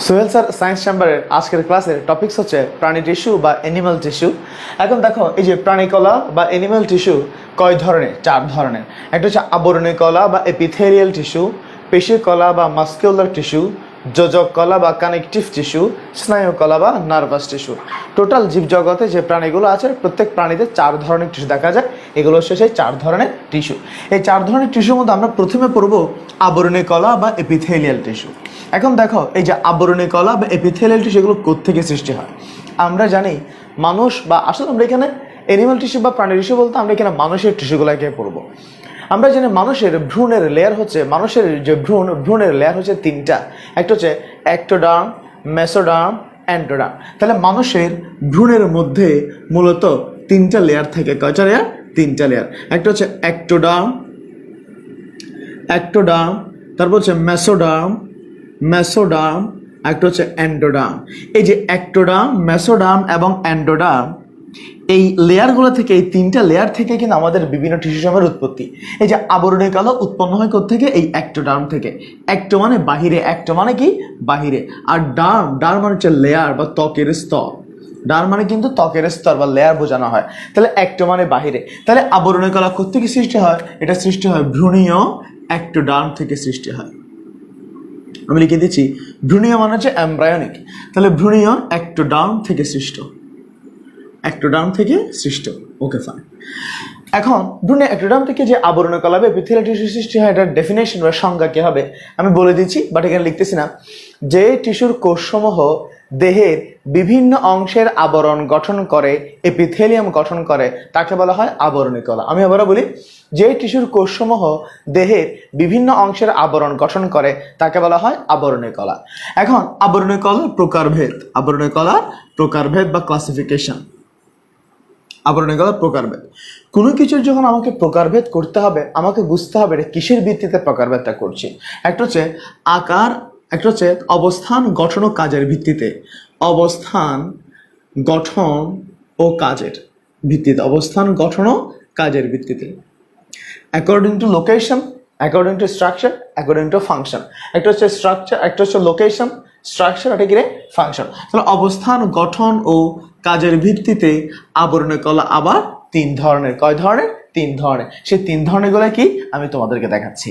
Sohel sir science চেম্বারের আজকের ক্লাসের টপিকস হচ্ছে প্রাণী টিস্যু বা অ্যানিমাল টিস্যু। এখন দেখো, এই যে প্রাণী কলা বা অ্যানিমাল টিস্যু কয় ধরনের? 4 ধরনের। একটা হচ্ছে আবরণী কলা বা এপিথেলিয়াল টিস্যু, পেশি কলা বা মাস্কুলার টিস্যু, যোজক কলা বা কানেকটিভ টিস্যু, স্নায়ু কলা বা নার্ভাস টিস্যু। টোটাল জীবজগতে যে প্রাণীগুলো আছে প্রত্যেক প্রাণীতে 4 ধরনের টিস্যু দেখা যায়। এগুলো হচ্ছে সেই 4 ধরনের টিস্যু। এই 4 ধরনের টিস্যুর মধ্যে আমরা প্রথমে পড়ব আবরণী কলা বা এপিথেলিয়াল টিস্যু। এখন দেখো, এই যে আবরণী কলা বা এপিথেলিয়াল টিস্যু এগুলো কোত্থেকে সৃষ্টি হয়? আমরা জানি মানুষ বা আসলে আমরা এখানে অ্যানিমাল টিস্যু বা প্রাণী টিস্যু বলতে আমরা এখানে মানুষের টিস্যুগুলোকে পড়বো। আমরা জানি মানুষের ভ্রূণের লেয়ার হচ্ছে, মানুষের যে ভ্রূণের লেয়ার হচ্ছে 3টা। একটা হচ্ছে অ্যাক্টোডার্ম, মেসোডার্ম, অ্যান্ডোডার্ম। তাহলে মানুষের ভ্রূণের মধ্যে মূলত 3টা লেয়ার থাকে। কয়টা লেয়ার? 3টা লেয়ার। একটা হচ্ছে অ্যাক্টোডার্ম, তারপর হচ্ছে মেসোডার্ম, একটা হচ্ছে অ্যান্ডোডার্ম। এই যে অ্যাক্টোডার্ম, মেসোডার্ম এবং অ্যান্ডোডার্ম, এই লেয়ারগুলো থেকে, এই 3টা লেয়ার থেকে কিন্তু আমাদের বিভিন্ন টিস্যু সমূহের উৎপত্তি। এই যে আবরণী কলা উৎপন্ন হয় কোত্থেকে? এই অ্যাক্টোডার্ম থেকে। অ্যাক্টো মানে বাহিরে, অ্যাক্টো মানে কি? বাহিরে। আর ডার্ম মানে হচ্ছে লেয়ার বা ত্বকের স্তর। ডার্ম মানে কিন্তু ত্বকের স্তর বা লেয়ার বোঝানো হয়। তাহলে অ্যাক্টো মানে বাহিরে। তাহলে আবরণী কলা কোত্থেকে সৃষ্টি হয়? এটা সৃষ্টি হয় ভ্রূণীয় অ্যাক্টোডার্ম থেকে সৃষ্টি হয়। আমি লিখে দিচ্ছি, ভ্রূণীয় মানে হচ্ছে এমব্রায়োনিক। তাহলে ভ্রূণীয় অ্যাক্টোডার্ম থেকে সৃষ্ট। ওকে, ফাইন। এখন ভ্রূণীয় অ্যাক্টোডার্ম থেকে যে আবরণী কলা বা এপিথেলিয়াল টিস্যু সৃষ্টি হয়, এটার ডেফিনেশন বা সংজ্ঞা কি হবে আমি বলে দিচ্ছি, বাট এখানে লিখতেছি না। যে টিস্যুর কোষসমূহ দেহের বিভিন্ন অংশের আবরণ গঠন করে, এপিথেলিয়াম গঠন করে, তাকে বলা হয় আবরণী কলা। আমি আবারও বলি, যে টিস্যুর কোষসমূহ দেহের বিভিন্ন অংশের আবরণ গঠন করে তাকে বলা হয় আবরণী কলা। এখন আবরণী কলার প্রকারভেদ বা ক্লাসিফিকেশন। আবরণী কলার প্রকারভেদ। কোনো কিছুর যখন আমাকে প্রকারভেদ করতে হবে, আমাকে বুঝতে হবে এটা কিসের ভিত্তিতে প্রকারভেদটা করছি। একটা হচ্ছে আকার, একটা হচ্ছে অবস্থান, গঠন ও কাজের ভিত্তিতে। অবস্থান, গঠন ও কাজের ভিত্তিতে। অবস্থান, গঠন ও কাজের ভিত্তিতে। According to location, according to structure, according to function. একটা হচ্ছে স্ট্রাকচার, একটা হচ্ছে লোকেশন, স্ট্রাকচার, এটা কি রে? ফাংশন। তাহলে অবস্থান, গঠন ও কাজের ভিত্তিতে আবরণী কলা আবার 3 ধরনের। কয় ধরনের? 3 ধরনের। সেই 3 ধরনের গুলো কি আমি তোমাদেরকে দেখাচ্ছি।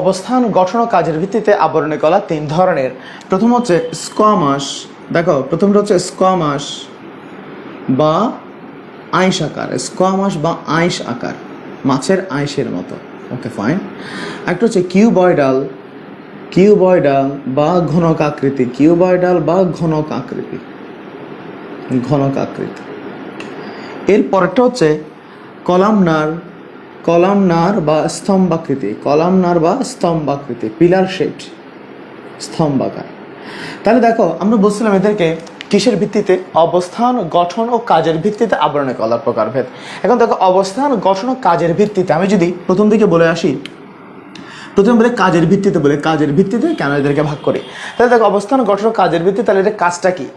অবস্থান, গঠন ও কাজের ভিত্তিতে আবরণী কলা 3 ধরনের। প্রথম হচ্ছে স্কোয়ামাস। দেখো, প্রথমটা হচ্ছে স্কোয়ামাস বা আইস আকার। স্কোয়ামাস বা আইস আকার, মাছের আইসের মতো। ওকে, ফাইন। একটা হচ্ছে কিউবয়েডাল বা ঘনক আকৃতি। ঘনক আকৃতি। এর পরেরটা হচ্ছে কলামনার বা স্তম্ভাকৃতি, পিলার শেপড, স্তম্ভাকার। তাহলে দেখো, আমরা বলছিলাম এদেরকে কিসের ভিত্তিতে? অবস্থান, গঠন ও কাজের ভিত্তিতে আবরণী কলার প্রকারভেদ। এখন দেখো, অবস্থান, গঠন ও কাজের ভিত্তিতে আমি যদি প্রথম দিকে বলে আসি, প্রথমে বলে কাজের ভিত্তিতে কেন এদেরকে ভাগ করি। তাহলে দেখো, অবস্থান, গঠন ও কাজের ভিত্তিতে, তাহলে এদের কাজটা কি?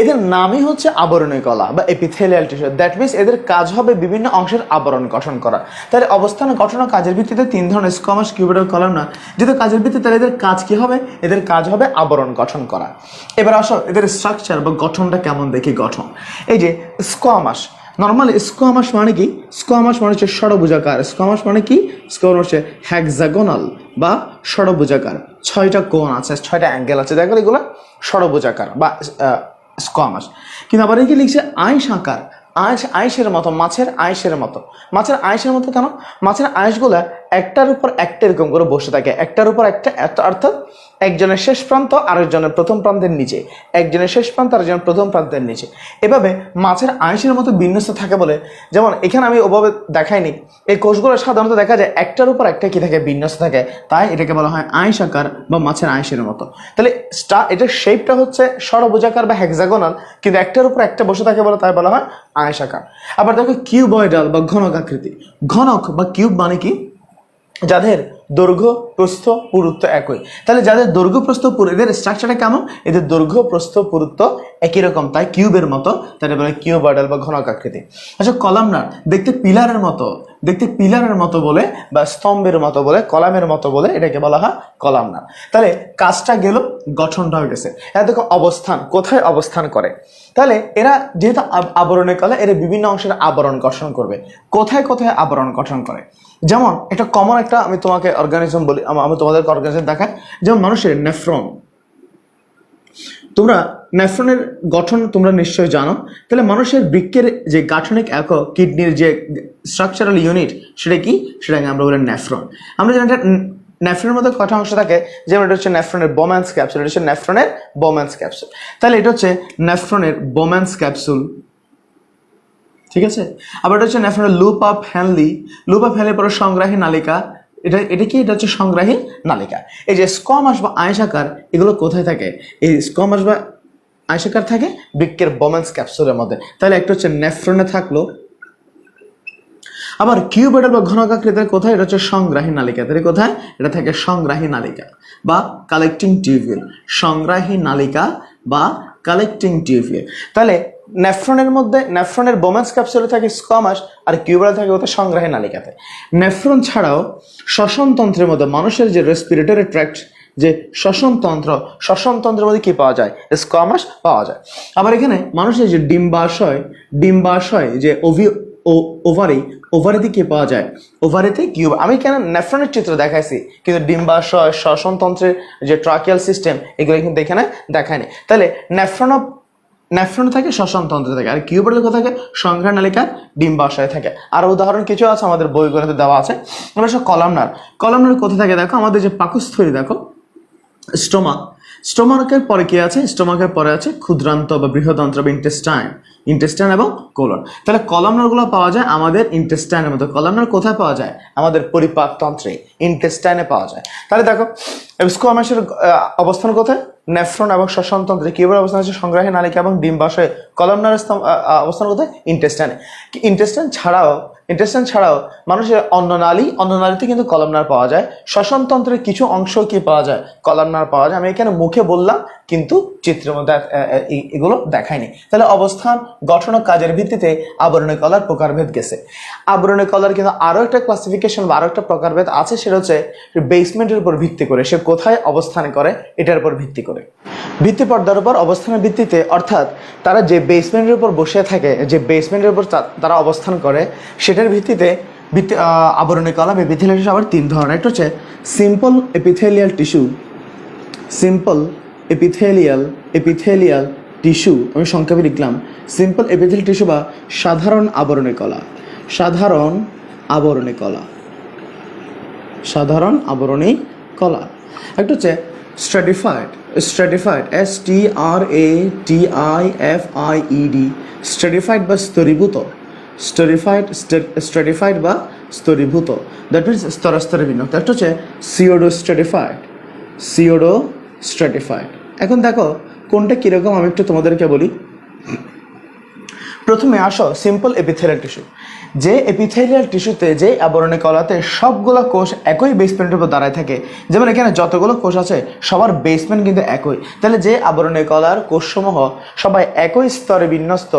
এদের নামই হচ্ছে আবরণী কলা বা এপিথেলিয়াল টিস্যু। দ্যাট মিনস এদের কাজ হবে বিভিন্ন অংশের আবরণ গঠন করা। তাহলে অবস্থান, গঠন ও কাজের ভিত্তিতে 3 ধরনের, স্কোয়ামাস, কিউবয়েডাল, কলামনার। যেহেতু কাজের ভিত্তিতে, তাহলে এদের কাজ কি হবে? এদের কাজ হবে আবরণ গঠন করা। এবার আসো এদের স্ট্রাকচার বা গঠনটা কেমন দেখি। গঠন, এই যে স্কোয়ামাস, নর্মালি স্কোয়ামাস মানে কি? স্কোয়ামাস মানে হচ্ছে ষড়ভুজাকার। স্কোয়ামাস মানে কি? স্কোয়ামাস হচ্ছে হ্যাক্সাগোনাল বা ষড়ভুজাকার। 6টা কোণ আছে, 6টা অ্যাঙ্গেল আছে, দেখো এগুলো ষড়ভুজাকার বা স্কোয়ামাস। কিন্তু আবার কি লিখছে? আইস আকার। আইসের মতো, মাছের আইসের মতো। মাছের আইসের মতো কেন? মাছের আইসগুলা একটার উপর একটা এরকম করে বসে থাকে, একটার উপর একটা, অর্থাৎ একজনের শেষ প্রান্ত আরেকজনের প্রথম প্রান্তের নিচে, একজনের শেষ প্রান্ত আরেকজনের প্রথম প্রান্তের নিচে। এভাবে মাছের আইসের মতো বিন্যস্ত থাকে বলে, যেমন এখানে আমি ওভাবে দেখাইনি, এই কোষগুলো সাধারণত দেখা যায় একটার উপর একটা কি থাকে? বিন্যস্ত থাকে। তাই এটাকে বলা হয় আইস আকার বা মাছের আইসের মতো। তাহলে এটার শেপটা হচ্ছে ষড়ভুজাকার বা হেক্সাগোনাল, কিন্তু একটার উপর একটা বসে থাকে বলে তাই বলা হয় আইস আকার। আবার দেখো কিউবয়েডাল বা ঘনক আকৃতি। ঘনক বা কিউব মানে কি? যাদের দৈর্ঘ্য, প্রস্থ, পুরুত্ব একই। তাহলে যাদের দৈর্ঘ্য, প্রস্থ, এদের স্ট্রাকচারটা কেমন? এদের দৈর্ঘ্য, প্রস্থ, পুরুত্ব একই রকম, তাই কিউবের মতো, তাই বলে কিউবয়েডাল বা ঘনক আকৃতি। আচ্ছা, কলামনার, দেখতে পিলারের মতো, দেখতে পিলারের মতো বলে বা স্তম্ভের মতো বলে কলামের মতো বলে এটাকে বলা হয় কলামনার। তাহলে কাজটা গেল, গঠনটা হয়ে গেছে। এরা দেখো অবস্থান, কোথায় অবস্থান করে। তাহলে এরা যেহেতু আবরণের কলা, এরা বিভিন্ন অংশের আবরণ গঠন করবে। কোথায় কোথায় আবরণ গঠন করে, যেমন একটা কমন একটা আমি তোমাকে অর্গানিজম বলি, আমি তোমাদেরকে অর্গানিজম দেখাই। যেমন মানুষের নেফ্রন, তোমরা নেফ্রনের গঠন তোমরা নিশ্চয়ই জানো। তাহলে মানুষের বৃক্কের যে গাঠনিক একক, কিডনির যে স্ট্রাকচারাল ইউনিট, সেটা কি, সেটাকে আমরা বলি নেফ্রন। আমরা জানি নেফ্রনের মধ্যে কটা অংশ থাকে, যেমন এটা হচ্ছে নেফ্রনের বোম্যান্স ক্যাপসুল, এটা হচ্ছে নেফ্রনের বোম্যান্স ক্যাপসুল। তাহলে এটা হচ্ছে নেফ্রনের বোম্যান্স ক্যাপসুল, ঠিক আছে। আবার এটা হচ্ছে নেফ্রনের loop of Henle, loop of Henle পরে সংগ্রাহী নালিকা, এটা কি, এটা হচ্ছে সংগ্রাহী নালিকা। এই যে স্কোয়ামাস বা আয়সাকার, এগুলো কোথায় থাকে, এই স্কোয়ামাস বা আয়সাকার থাকে বৃক্কের বোম্যান্স ক্যাপসুলের মধ্যে। তাহলে একটা হচ্ছে নেফ্রনে থাকলো। আবার কিউবয়েডাল বা ঘনকাকৃতির কোথায়, এটা হচ্ছে সংগ্রাহী নালিকা। তাহলে কোথায়, এটা থাকে সংগ্রাহী নালিকা বা কালেক্টিং টিউবিউল, সংগ্রাহী নালিকা বা কালেক্টিং টিউবিউল। তাহলে নেফ্রনের মধ্যে, নেফ্রনের বোম্যান্স ক্যাপসুলে থাকে স্কোয়ামাস, আর কিউবয়েডাল থাকে কোথায়, সংগ্রাহী নালিকাতে। নেফ্রন ছাড়াও শ্বসনতন্ত্রের মধ্যে, মানুষের যে রেসপিরেটরি ট্র্যাক্ট, যে শ্বসনতন্ত্রের মধ্যে কি পাওয়া যায়, স্কোয়ামাস পাওয়া যায়। আবার এখানে মানুষের যে ডিম্বাশয় যে ওভারিতে কি পাওয়া যায়, ওভারিতে কিউব। আমি কেন নেফ্রনের চিত্র দেখাইছি, কিন্তু ডিম্বাশয়, শ্বসনতন্ত্রের যে ট্রাকিয়াল সিস্টেম, এগুলো কিন্তু এখানে দেখায়নি। তাহলে নেফ্রন থাকে শ্বসনতন্ত্রে থাকে, আর কিউবয়েডাল কোথায় থাকে, সংগ্রাহী নালিকার ডিম্বাশয়ে থাকে। আর উদাহরণ কিছু আছে আমাদের বইগুলোতে দেওয়া আছে। আমরা সব কলামনার কোথায় থাকে দেখো, আমাদের যে পাকস্থলী দেখো, স্টোমাকের পরে কি আছে, স্টোমাকের পরে আছে ক্ষুদ্রান্ত বা বৃহদান্ত্র বা ইন্টেস্টাইন এবং কোলন। তাহলে কলামনারগুলো পাওয়া যায় আমাদের ইন্টেস্টাইনের মধ্যে। কলামনার কোথায় পাওয়া যায়, আমাদের পরিপাকতন্ত্রে, ইন্টেস্টাইনে পাওয়া যায়। তাহলে দেখো স্কোয়ামাসের অবস্থান কোথায়, নেফ্রন এবং শ্বসনতন্ত্রে, কিউবয়েডাল অবস্থান হচ্ছে সংগ্রাহী নালিকা এবং ডিম্বাশয়ে, কলামনার অবস্থান কোথায়, ইন্টেস্টাইনে। ইন্টেস্টাইন ছাড়াও মানুষের অন্ননালীতে কিন্তু কলামনার পাওয়া যায়। শ্বসনতন্ত্রের কিছু অংশ কি পাওয়া যায়, কলামনার পাওয়া যায়। আমি এখানে মুখে বললাম, কিন্তু চিত্রের মধ্যে এগুলো দেখায়নি। তাহলে অবস্থান, গঠন ও কাজের ভিত্তিতে আবরণী কলার প্রকারভেদ গেছে। আবরণী কলার কিন্তু আরো একটা ক্লাসিফিকেশন বা আরো একটা প্রকারভেদ আছে, সেটা হচ্ছে বেসমেন্টের উপর ভিত্তি করে, সে কোথায় অবস্থান করে এটার উপর ভিত্তি করে, ভিত্তি পর্দার উপর অবস্থানের ভিত্তিতে। অর্থাৎ তারা যে বেসমেন্টের উপর বসে থাকে, যে বেসমেন্টের উপর তারা অবস্থান করে, সেটার ভিত্তিতে আবরণী কলা বা এপিথেলিয়াল টিস্যু আবার তিন ধরনের। একটা হচ্ছে সিম্পল এপিথেলিয়াল টিস্যু, আমি সংক্ষেপে লিখলাম সিম্পল এপিথেলিয়াল টিস্যু বা সাধারণ আবরণী কলা। একটা হচ্ছে স্ট্র্যাটিফাইড, স্ট্র্যাটিফাইড বা স্তরীভূত, দ্যাট মিনস স্তরে স্তরে ভিন্ন। একটা হচ্ছে সিওডোস্ট্র্যাটিফাইড। এখন দেখো কোনটা কিরকম, আমি একটু তোমাদেরকে বলি। প্রথমে আসো সিম্পল এপিথেলিয়াল টিস্যু। যে এপিথেলিয়াল টিস্যুতে, যে আবরণী কলাতে সবগুলো কোষ একই বেসমেন্টের উপর দাঁড়ায় থাকে, যেমন এখানে যতগুলো কোষ আছে সবার বেসমেন্ট কিন্তু একই। তাহলে যে আবরণী কলার কোষসমূহ সবাই একই স্তরে বিন্যস্ত,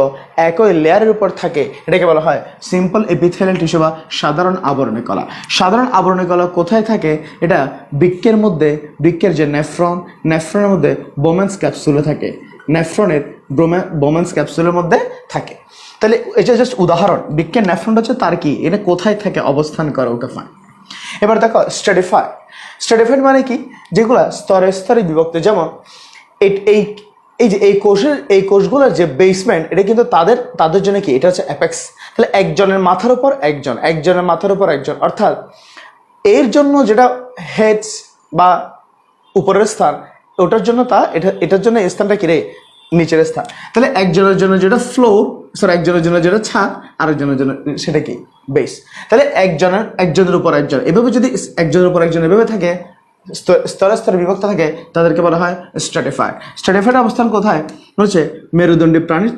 একই লেয়ারের উপর থাকে, এটাকে বলা হয় সিম্পল এপিথেলিয়াল টিস্যু বা সাধারণ আবরণী কলা। সাধারণ আবরণী কলা কোথায় থাকে, এটা বৃক্কের যে নেফ্রনের মধ্যে বোম্যান্স ক্যাপসুলে থাকে, নেফ্রনের বোম্যান্স ক্যাপসুলের মধ্যে থাকে। তাহলে এটা জাস্ট উদাহরণ, বৃক্কের নেফ্রনটা হচ্ছে তার কি, এটা কোথায় থাকে, অবস্থান করে, ওকে ফাইন। এবার দেখো স্ট্র্যাটিফাইড মানে কি, যেগুলো স্তরে স্তরে বিভক্ত। যেমন এই কোষগুলোর যে বেসমেন্ট, এটা কিন্তু তাদের জন্য কি, এটা হচ্ছে অ্যাপেক্স। তাহলে একজনের মাথার উপর একজন, অর্থাৎ এর জন্য যেটা হেডস বা উপরের স্থান, ওটার জন্য এটার জন্য স্থানটা কি রে, নিচের স্থান। তাহলে একজনের জন্য যেটা ফ্লোর, একজনের জন্য যেটা ছাদ, আরেকজনের জন্য সেটা কি, বেস। তাহলে একজনের উপর একজন, এভাবে যদি একজনের উপর একজন এভাবে থাকে, স্তরে স্তরে বিভক্ত থাকে, তাদেরকে বলা হয় স্ট্র্যাটিফাইড। অবস্থান কোথায় হচ্ছে মেরুদণ্ডী প্রাণীর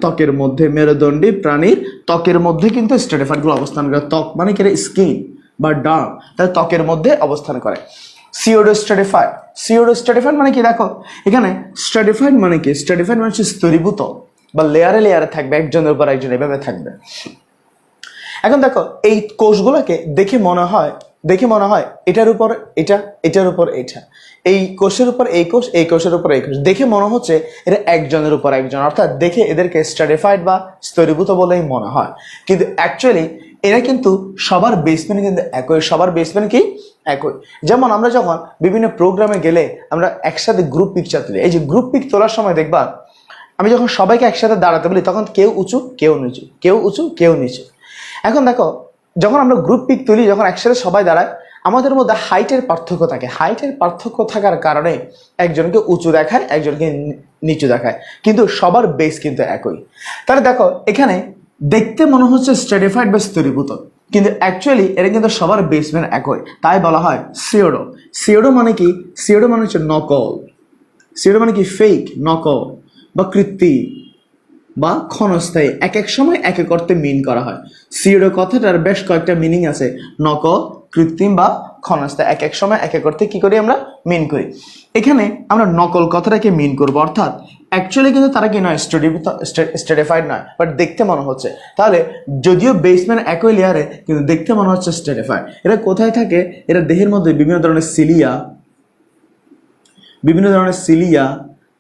ত্বকের মধ্যে কিন্তু স্ট্র্যাটিফাইডগুলো অবস্থান করে। ত্বক মানে কি, স্কিন বা ডার্ম, তাহলে ত্বকের মধ্যে অবস্থান করে। সিওডোস্ট্র্যাটিফাইড মানে কি, দেখো এখানে স্ট্র্যাটিফাইড মানে কি, স্ট্র্যাটিফাইড মানে স্তরীভূত বা লেয়ারে থাকবে, একজনের উপর একজন এভাবে থাকবে। এখন দেখো এই কোষগুলোকে দেখে মনে হয় এটার উপর এটা, এটার উপর এটা, এই কোষের উপর এই কোষ, এই কোষের উপর এই কোষ, দেখে মনে হচ্ছে এটা একজনের উপর একজন, অর্থাৎ দেখে এদেরকে স্ট্র্যাটিফাইড বা স্তরীভূত বলেই মনে হয়। কিন্তু অ্যাকচুয়ালি এরা কিন্তু সবার বেসমেন্ট কিন্তু একই, সবার বেসমেন্ট কি একই। যেমন আমরা যখন বিভিন্ন প্রোগ্রামে গেলে আমরা একসাথে গ্রুপ পিকচার তুলি, এই যে গ্রুপ পিক তোলার সময় দেখবা আমি যখন সবাইকে একসাথে দাঁড়াতে বলি তখন কেউ উঁচু কেউ নিচু, কেউ উঁচু কেউ নিচু। এখন দেখো যখন আমরা গ্রুপ পিক তুলি, যখন একসাথে সবাই দাঁড়ায়, আমাদের মধ্যে হাইটের পার্থক্য থাকে। হাইটের পার্থক্য থাকার কারণে একজনকে উঁচু দেখায়, একজনকে নিচু দেখায়, কিন্তু সবার বেস কিন্তু একই। তাহলে দেখো এখানে দেখতে মনে হচ্ছে স্ট্র্যাটিফাইড বা স্তরীভূত, কিন্তু অ্যাকচুয়ালি এটা কিন্তু সবার বেসমেন্ট একই, তাই বলা হয় সিওডো। সিওডো মানে কি? সিওডো মানে হচ্ছে নকল। সিওডো মানে কি? ফেক, নকল বা কৃত্রিম বা ক্ষণস্থায়ী। এক এক সময় এক এক অর্থে মিন করা হয়। সিওডো কথাটার বেশ কয়েকটা মিনিং আছে, নকল, কৃত্রিম বা ক্ষণস্থায়ী। এক এক সময় এক এক অর্থে কি করি আমরা? মিন করি। এখানে আমরা নকল কথাটাকে মিন করব, অর্থাৎ অ্যাকচুয়ালি কিন্তু তারা কি নয়, স্ট্র্যাটিফাইড নয়, বাট দেখতে মনে হচ্ছে। তাহলে যদিও বেসমেন্ট একই লেয়ারে, কিন্তু দেখতে মনে হচ্ছে স্ট্র্যাটিফাইড। এরা কোথায় থাকে? এরা দেহের মধ্যে বিভিন্ন ধরনের সিলিয়া,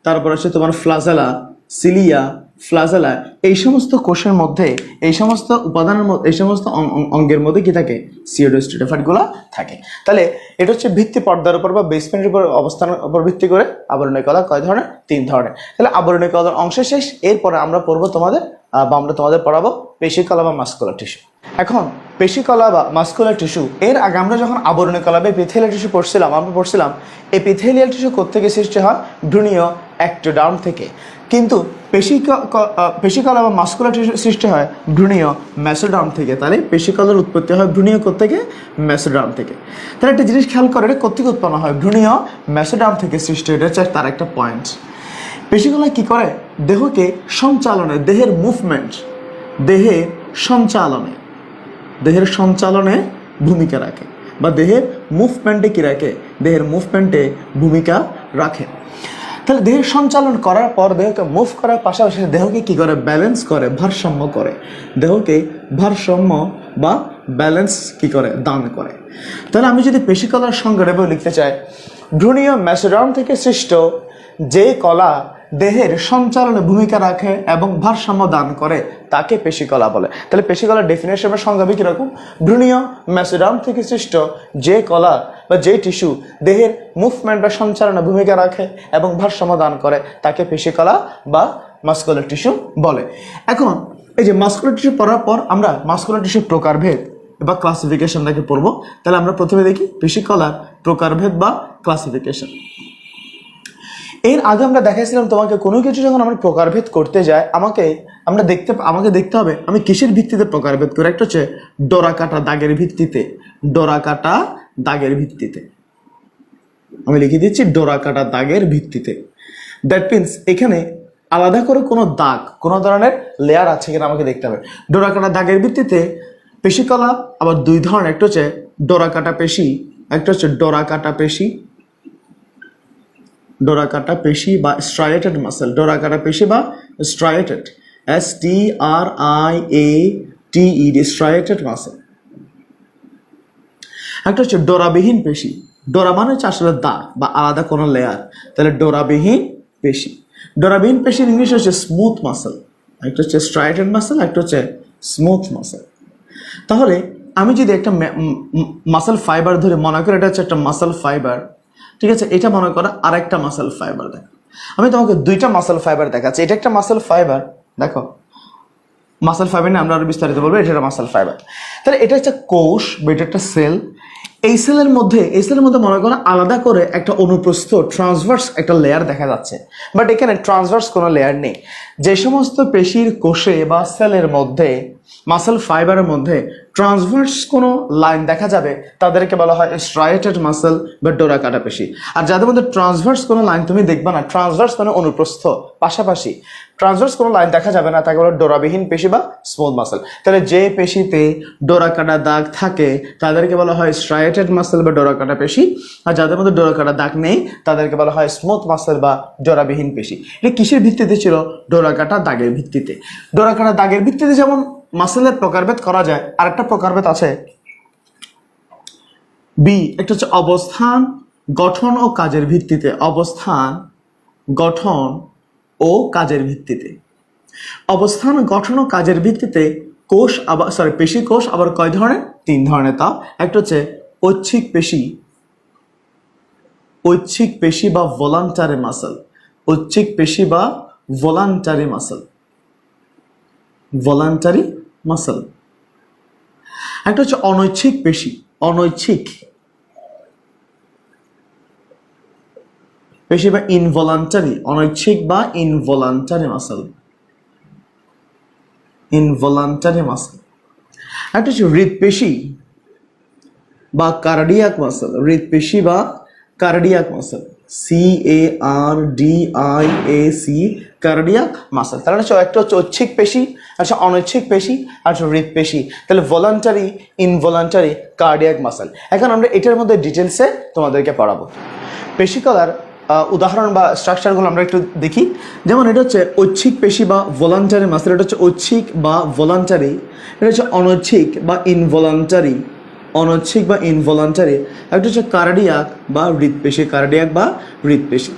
তারপর হচ্ছে তোমার সিলিয়া, ফ্লাজেলা, এই সমস্ত কোষের মধ্যে, এই সমস্ত উপাদানের মধ্যে, এই সমস্ত অঙ্গের মধ্যে কি থাকে? সিওডোস্ট্র্যাটিফাইড গুলা থাকে। তাহলে এটা হচ্ছে ভিত্তি পর্দার উপর বা বেসমেন্টের উপর অবস্থানের উপর ভিত্তি করে আবরণী কলা কয় ধরনের? 3 ধরনের। তাহলে আবরণী কলার অংশ শেষ। এরপরে আমরা পড়বো আমরা তোমাদের পড়াবো পেশি কলা বা মাস্কুলার টিস্যু। এখন পেশি কলা বা মাস্কুলার টিস্যু, এর আগে আমরা যখন আবরণী কলা বা এপিথেলিয়াল টিস্যু পড়ছিলাম, আমরা পড়ছিলাম এপিথেলিয়াল টিস্যু কোত্থেকে সৃষ্টি হয়? ভ্রূণীয় অ্যাক্টোডার্ম থেকে। কিন্তু পেশি কলা বা মাস্কুলার টিস্যু সৃষ্টি হয় ভ্রূণীয় মেসোডার্ম থেকে। তাহলে পেশি কলার উৎপত্তি হয় ভ্রূণীয় থেকে? মেসোডার্ম থেকে। তাহলে একটা জিনিস খেয়াল করে, এটা কোত্থেকে উৎপন্ন হয়? ভ্রূণীয় মেসোডার্ম থেকে সৃষ্টি। এটা হচ্ছে তার একটা পয়েন্ট। পেশি কলা কি করে? দেহকে সঞ্চালনে, দেহের মুভমেন্ট, দেহের সঞ্চালনে ভূমিকা রাখে, বা দেহের মুভমেন্টে কি রাখে? দেহের মুভমেন্টে ভূমিকা রাখে। তাহলে দেহের সঞ্চালন করার পর, দেহকে মুভ করার পাশাপাশি দেহকে কি করে? ব্যালেন্স করে, ভারসাম্য করে। দেহকে ভারসাম্য বা ব্যালেন্স কি করে? দান করে। তাহলে আমি যদি পেশি কলার সংজ্ঞাটা লিখতে চাই, ভ্রূণীয় মেসোডার্ম থেকে সৃষ্ট যে কলা দেহের সঞ্চালনে ভূমিকা রাখে এবং ভারসাম্য দান করে তাকে পেশি কলা বলে। তাহলে পেশি কলার ডেফিনেশন বা সংজ্ঞা কিরকম? ভ্রূণীয় মেসোডার্ম থেকে সৃষ্ট যে কলা বা যে টিস্যু দেহের মুভমেন্ট বা সঞ্চালনে ভূমিকা রাখে এবং ভারসাম্য দান করে তাকে পেশি কলা বা মাস্কুলার টিস্যু বলে। এখন এই যে মাস্কুলার টিস্যু পড়ার পর আমরা মাস্কুলার টিস্যুর প্রকারভেদ বা ক্লাসিফিকেশনটাকে পড়বো। তাহলে আমরা প্রথমে দেখি পেশি কলার প্রকারভেদ বা ক্লাসিফিকেশন। এর আগে আমরা দেখাইছিলাম তোমাকে কোনো কিছু যখন আমরা প্রকারভেদ করতে যাই, আমাকে দেখতে হবে আমি কিসের ভিত্তিতে প্রকারভেদ করি। একটা হচ্ছে ডোরাকাটা দাগের ভিত্তিতে। ডোরাকাটা দাগের ভিত্তিতে আমি লিখে দিচ্ছি, ডোরাকাটা দাগের ভিত্তিতে। দ্যাট মিনস এখানে আলাদা করে কোনো দাগ, কোনো ধরনের লেয়ার আছে কিনা আমাকে দেখতে হবে। ডোরাকাটা দাগের ভিত্তিতে পেশি কলা আবার 2 ধরনের, একটা হচ্ছে ডোরাকাটা পেশি, একটা হচ্ছে ডোরাকাটা পেশি বা স্ট্রাইয়েটেড মাসেল। ডোরাকাটা পেশি বা স্ট্রাইয়েটেড, STRIATED, স্ট্রাইয়েটেড মাসেল। একটা হচ্ছে ডোরাবিহীন পেশি। ডোরা মানে হচ্ছে আসলে দাগ বা আলাদা কোনো লেয়ার, তাহলে ডোরাবিহীন পেশি। ডোরাবিহীন পেশির ইংলিশ হচ্ছে স্মুথ মাসেল। একটা হচ্ছে স্ট্রাইয়েটেড মাসেল, একটা হচ্ছে স্মুথ মাসেল। তাহলে আমি যদি একটা মাসেল ফাইবার ধরে, মনে করি এটা হচ্ছে একটা মাসেল ফাইবার, ঠিক আছে, এটা মনে করো আরেকটা মাসেল ফাইবার। দেখো আমি তোমাকে 2টা মাসেল ফাইবার দেখাচ্ছি। এটা একটা মাসেল ফাইবার, দেখো মাসেল ফাইবার নিয়ে আমরা আরো বিস্তারিত বলবো। এটা একটা মাসেল ফাইবার। তাহলে এটা হচ্ছে কোষ বা এটা একটা সেল। এই সেলের মধ্যে মনে করো আলাদা করে একটা অনুপ্রস্থ ট্রান্সভার্স একটা লেয়ার দেখা যাচ্ছে, বাট এখানে ট্রান্সভার্স কোনো লেয়ার নেই। যে সমস্ত পেশির কোষে বা সেলের মধ্যে, মাসেল ফাইবারের মধ্যে ট্রান্সভার্স কোনো লাইন দেখা যাবে তাদেরকে বলা হয় স্ট্রাইয়েটেড মাসেল বা ডোরাকাটা পেশি। আর যাদের মধ্যে ট্রান্সভার্স কোনো লাইন তুমি দেখবে না, ট্রান্সভার্স মানে অনুপ্রস্থ পাশাপাশি, ট্রান্সভার্স কোনো লাইন দেখা যাবে না, তাকে বলা ডোরাবিহীন পেশি বা স্মুথ মাসেল। তাহলে যে পেশিতে ডোরাকাটা দাগ থাকে তাদেরকে বলা হয় স্ট্রাইয়েটেড মাসেল বা ডোরাকাটা পেশি, আর যাদের মধ্যে ডোরাকাটা দাগ নেই তাদেরকে বলা হয় স্মুথ মাসেল বা ডোরাবিহীন পেশি। এটা কিসের ভিত্তিতে ছিল? ডোরাকাটা দাগের ভিত্তিতে। ডোরাকাটা দাগের ভিত্তিতে যেমন মাসেলের প্রকারভেদ করা যায়, আরেকটা প্রকারভেদ আছে বি, একটা হচ্ছে অবস্থান, গঠন ও কাজের ভিত্তিতে। অবস্থান, গঠন ও কাজের ভিত্তিতে। অবস্থান, গঠন ও কাজের ভিত্তিতে কোষ আবার পেশি কোষ আবার কয় ধরনের? 3 ধরনের। তা একটা হচ্ছে ঐচ্ছিক পেশি, ঐচ্ছিক পেশি বা ভলান্টারি মাসল, ঐচ্ছিক পেশি বা ভলান্টারি মাসল, ভলান্টারি মাসল। একটা হচ্ছে অনৈচ্ছিক পেশি, অনৈচ্ছিক পেশি বা ইনভলান্টারি, অনৈচ্ছিক বা ইনভলান্টারি মাসল, ইনভলান্টারি মাসল। একটা হচ্ছে হৃদপেশি বা কার্ডিয়াক মাসল, হৃদপেশি বা cardiac muscle, CARDIAC, cardiac muscle. তাহলে একটা হচ্ছে ঐচ্ছিক পেশি, আচ্ছা অনৈচ্ছিক পেশি, আচ্ছা হৃদপেশি। তাহলে ভলান্টারি, ইনভলান্টারি, কার্ডিয়াক মাসল। এখন আমরা এটার মধ্যে ডিটেলসে তোমাদেরকে পড়াবো। পেশিকলার উদাহরণ বা স্ট্রাকচারগুলো আমরা একটু দেখি। যেমন এটা হচ্ছে ঐচ্ছিক পেশি বা ভলান্টারি মাসল, এটা হচ্ছে ঐচ্ছিক বা ভলান্টারি। এটা হচ্ছে অনৈচ্ছিক বা ইনভলান্টারি, অনৈচ্ছিক বা ইনভলান্টারি। একটা হচ্ছে কার্ডিয়াক বা হৃদপেশি, কার্ডিয়াক বা হৃদপেশি।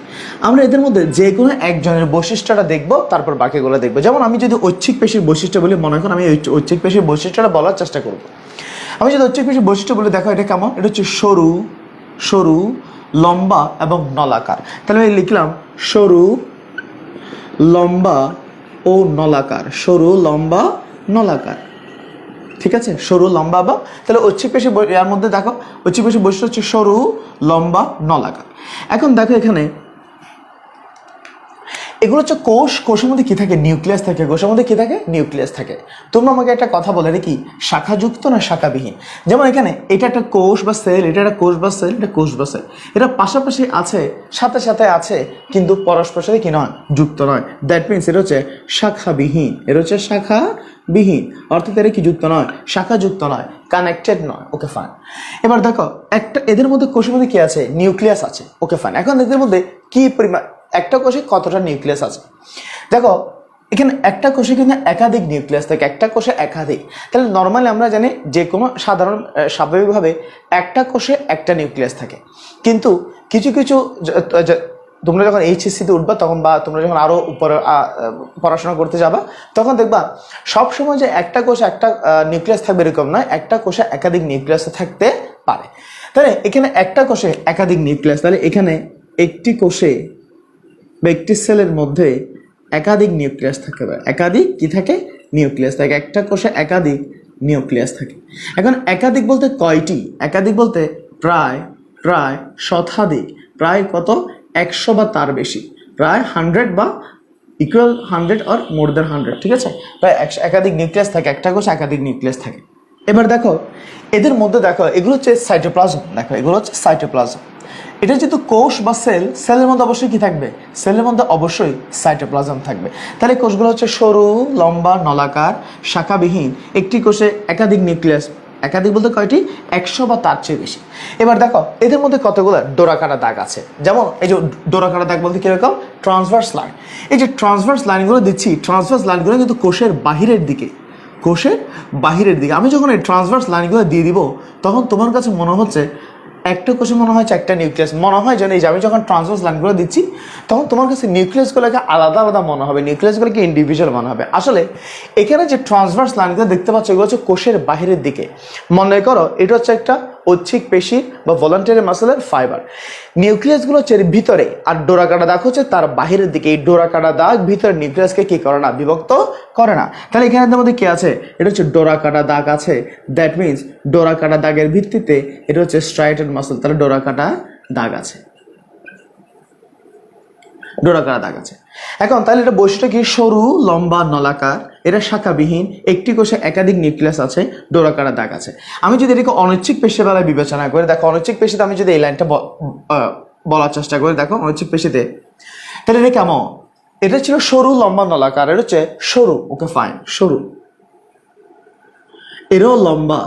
আমরা এদের মধ্যে যে কোনো একজনের বৈশিষ্ট্যটা দেখব, তারপর বাকিগুলো দেখবো। যেমন আমি যদি ঐচ্ছিক পেশির বৈশিষ্ট্য বলি, মনে করেন আমি ঐচ্ছিক পেশির বৈশিষ্ট্যটা বলার চেষ্টা করব। আমি যদি ঐচ্ছিক পেশির বৈশিষ্ট্য বলে, দেখো এটা কেমন, এটা হচ্ছে সরু, সরু, লম্বা এবং নলাকার। তাহলে আমি লিখলাম সরু, লম্বা ও নলাকার, সরু, লম্বা, নলাকার। ঠিক আছে, সরু, লম্বা বা, তাহলে ঐচ্ছিক পেশি এর মধ্যে দেখো ঐচ্ছিক পেশির বৈশিষ্ট্য হচ্ছে সরু, লম্বা, নলাকার। এখন দেখো এখানে এগুলো হচ্ছে কোষ, কোষের মধ্যে কি থাকে? নিউক্লিয়াস থাকে। কোষের মধ্যে কি থাকে? নিউক্লিয়াস থাকে। তোমরা আমাকে একটা কথা বলে কি শাখাযুক্ত না শাখাবিহীন? যেমন এখানে এটা একটা কোষ বা সেল, এটা একটা কোষ বা সেল, এটা কোষ বা সেল। এটা পাশাপাশি আছে, সাথে সাথে আছে, কিন্তু পরস্পর সাথে কি নয়? যুক্ত নয়। দ্যাট মিনস এটা হচ্ছে শাখাবিহীন, এটা হচ্ছে শাখাবিহীন, অর্থাৎ এটা কি যুক্ত নয়? শাখাযুক্ত নয়, কানেক্টেড নয়। Okay fine. এবার দেখো একটা এদের মধ্যে কোষের মধ্যে কি আছে? নিউক্লিয়াস আছে। Okay fine. এখন এদের মধ্যে কি পরিমাণ, একটা কোষে কতটা নিউক্লিয়াস আছে? দেখো এখানে একটা কোষে কিন্তু একাধিক নিউক্লিয়াস থাকে, একটা কোষে একাধিক। তাহলে নর্মালি আমরা জানি যে কোনো সাধারণ স্বাভাবিকভাবে একটা কোষে একটা নিউক্লিয়াস থাকে, কিন্তু কিছু কিছু তোমরা যখন এইচএসসিতে উঠবা তখন, বা তোমরা যখন আরও উপরে পড়াশোনা করতে যাবা, তখন দেখবা সবসময় যে একটা কোষে একটা নিউক্লিয়াস থাকবে এরকম নয়, একটা কোষে একাধিক নিউক্লিয়াস থাকতে পারে। তাহলে এখানে একটা কোষে একাধিক নিউক্লিয়াস, তাহলে এখানে একটি কোষে বা একটি সেলের মধ্যে একাধিক নিউক্লিয়াস থাকে, একাধিক কি থাকে? নিউক্লিয়াস থাকে। একটা কোষে একাধিক নিউক্লিয়াস থাকে। এখন একাধিক বলতে কয়টি? একাধিক বলতে প্রায় প্রায় শতাধিক, প্রায় কত? 100 বা তার বেশি, প্রায় 100 বা ইকুয়াল 100 অর মোর দ্যান 100। ঠিক আছে, প্রায় একাধিক নিউক্লিয়াস থাকে, একটা কোষে একাধিক নিউক্লিয়াস থাকে। এবার দেখো এদের মধ্যে দেখো এগুলো হচ্ছে সাইটোপ্লাজম। দেখো এগুলো হচ্ছে সাইটোপ্লাজম। এটা যেহেতু কোষ বা সেল, সেলের মধ্যে অবশ্যই কি থাকবে? সেলের মধ্যে অবশ্যই সাইটোপ্লাজম থাকবে। তাহলে কোষগুলো হচ্ছে সরু, লম্বা, নলাকার, শাখাবিহীন, একটি কোষে একাধিক নিউক্লিয়াস। একাধিক বলতে কয়টি? 100 বা তার চেয়ে বেশি। এবার দেখো এদের মধ্যে কতগুলো ডোরাকাটা দাগ আছে। যেমন এই যে ডোরাকাটা দাগ বলতে কিরকম? Transverse line. এই যে ট্রান্সভার্স লাইনগুলো দিচ্ছি, ট্রান্সভার্স লাইনগুলো কিন্তু কোষের বাহিরের দিকে, কোষের বাহিরের দিকে। আমি যখন এই ট্রান্সভার্স লাইনগুলো দিয়ে দিব, তখন তোমার কাছে মনে হচ্ছে একটা কোষে মনে হয় একটা নিউক্লিয়াস মনে হয়, যেন এই যে আমি যখন ট্রান্সভার্স লাইনগুলো দিচ্ছি, তখন তোমার কাছে নিউক্লিয়াসগুলোকে আলাদা আলাদা মনে হবে, নিউক্লিয়াসগুলোকে ইন্ডিভিজুয়াল মনে হবে। আসলে এখানে যে ট্রান্সভার্স লাইনগুলো দেখতে পাচ্ছ, এগুলো হচ্ছে কোষের বাহিরের দিকে। মনে করো এটা হচ্ছে একটা ঐচ্ছিক পেশির বা ভলান্টারি মাসলের ফাইবার। নিউক্লিয়াসগুলো হচ্ছে ভিতরে, আর ডোরাকাটা দাগ হচ্ছে তার বাহিরের দিকে। এই ডোরাকাটা দাগ ভিতরে নিউক্লিয়াসকে কি করে না? বিভক্ত করে না। তাহলে এখানে মধ্যে কি আছে? এটা হচ্ছে ডোরাকাটা দাগ আছে। দ্যাট মিনস ডোরাকাটা দাগের ভিত্তিতে এটা হচ্ছে স্ট্রাইটেড মাসল। তাহলে ডোরাকাটা দাগ আছে, ডোরাকাটা দাগ আছে। এখন তাহলে এটা বৈশিষ্ট্য কি? সরু, লম্বা, নলাকার, এটা শাখাবিহীন, একটি কোষে একাধিক নিউক্লিয়াস আছে, ডোরাকাটা দাগ আছে। আমি যদি এটাকে অনৈচ্ছিক পেশি বেলায় বিবেচনা করি, দেখো অনৈচ্ছিক পেশিতে আমি যদি এই লাইনটা বলার চেষ্টা করি, দেখো অনৈচ্ছিক পেশিতে, তাহলে এটা কেমন? এটা ছিল সরু, লম্বা, নলাকার। এটা হচ্ছে সরু। ওকে ফাইন, সরু। এরও লম্বা,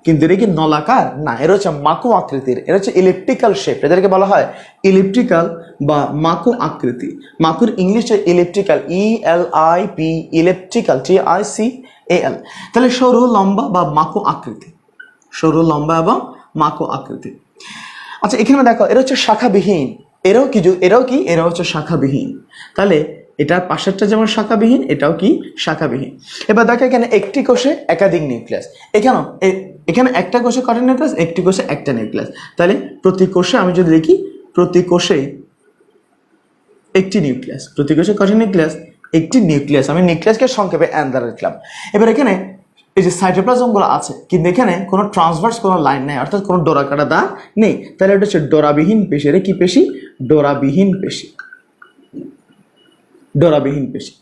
কিন্তু এটা কি নলাকার? না, এরা হচ্ছে মাকু আকৃতির, এরা হচ্ছে ইলিপ্টিক্যাল শেপ। এদেরকে বলা হয় ইলিপ্টিক্যাল বা মাকু আকৃতি। মাকুর ইংলিশে elliptical, ELIP, elliptical, TIC AL। তাহলে সরু লম্বা বা মাকো আকৃতি, সরু লম্বা এবং মাকো আকৃতি। আচ্ছা এখানে দেখো এরা হচ্ছে শাখাবিহীন, এরাও হচ্ছে শাখাবিহীন। তাহলে এটার পাশেরটা যেমন শাখাবিহীন, এটাও কি শাখাবিহীন। এবার দেখো এখানে একটি কোষে একাধিক নিউক্লিয়াস, এখানে একটা কোষে কয়টা নিউক্লিয়াস, একটি কোষে একটা নিউক্লিয়াস। তাহলে প্রতি কোষে আমি যদি লিখি প্রতি কোষে একটি নিউক্লিয়াস, প্রতি কোষে কয়টা নিউক্লিয়াস, একটি নিউক্লিয়াস। আমি নিউক্লিয়াসকে সংক্ষেপে N দ্বারা লিখলাম। এবার এখানে এই যে সাইটোপ্লাজমগুলো আছে, কিন্তু এখানে কোনো ট্রান্সভার্স কোনো লাইন নেই, অর্থাৎ কোনো ডোরাকাটা দাগ নেই। তাহলে এটা হচ্ছে ডোরাবিহীন পেশি। এটা কি পেশি? ডোরাবিহীন পেশি, ডোরাবিহীন পেশি।